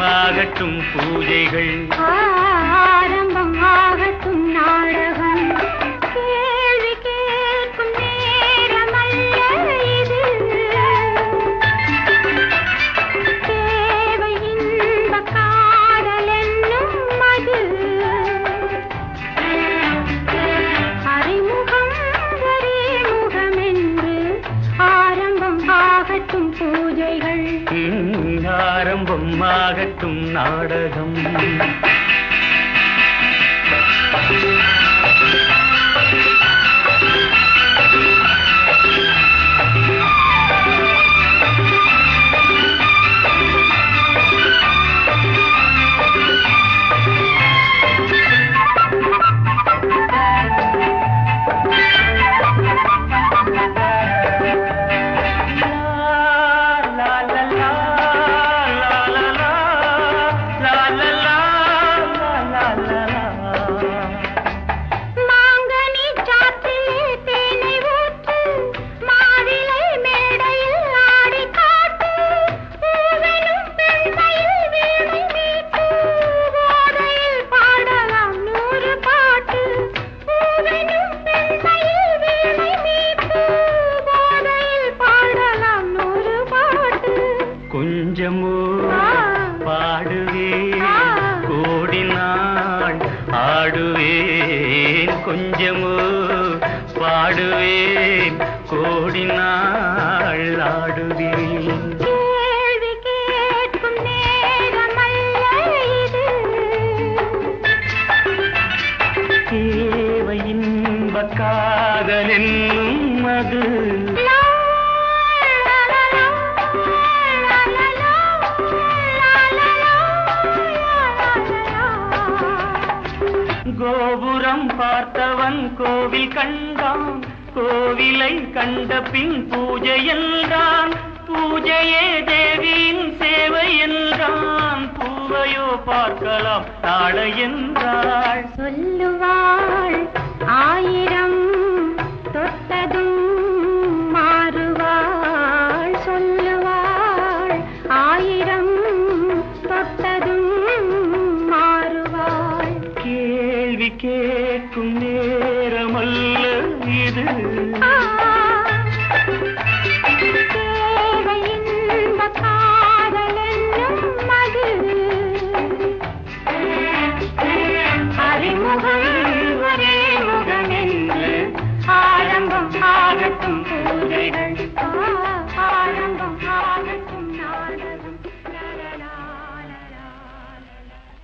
ஆகட்டும் பூஜைகள், ஆரம்பம் ஆகட்டும் நாடகம். கேள்வி கேட்கும் நேரமல்ல இது, தேவை இன்ப காதல் என்னும் மது. அறிமுகம் அறிமுகம் என்று ஆரம்பம் ஆகட்டும் பூஜைகள், ஆரம்பம் ஆகட்டும் நாடகம். கொஞ்சமோ பாடுவேன் கோடினாள் ஆடுவேன், கொஞ்சமோ பாடுவேன் கோடினாள் ஆடுவேன். கேள்வி கேட்கும் நேரமல்ல இது, தேவை இன்ப காதல் என்னும் மது. கோபுரம் பார்த்தவன் கோவில் கண்டான், கோவிலை கண்ட பின் பூஜை என்றான், பூஜையே தேவியின் சேவை என்றான், பூவையோ பார்க்கலாம் நாளை என்றாள். சொல்லுவாள் ஆயிரம் தொட்டதும் மாறுவாள், சொல்லுவாள் ஆயிரம் தொட்டதும் மாறுவாள். கேள்வி கேட்கும் நேரமல்ல இது, தேவை இன்ப காதல் என்னும் மது. அறிமுகம் ஒரே முகம் என்று ஆரம்பம் ஆகட்டும்.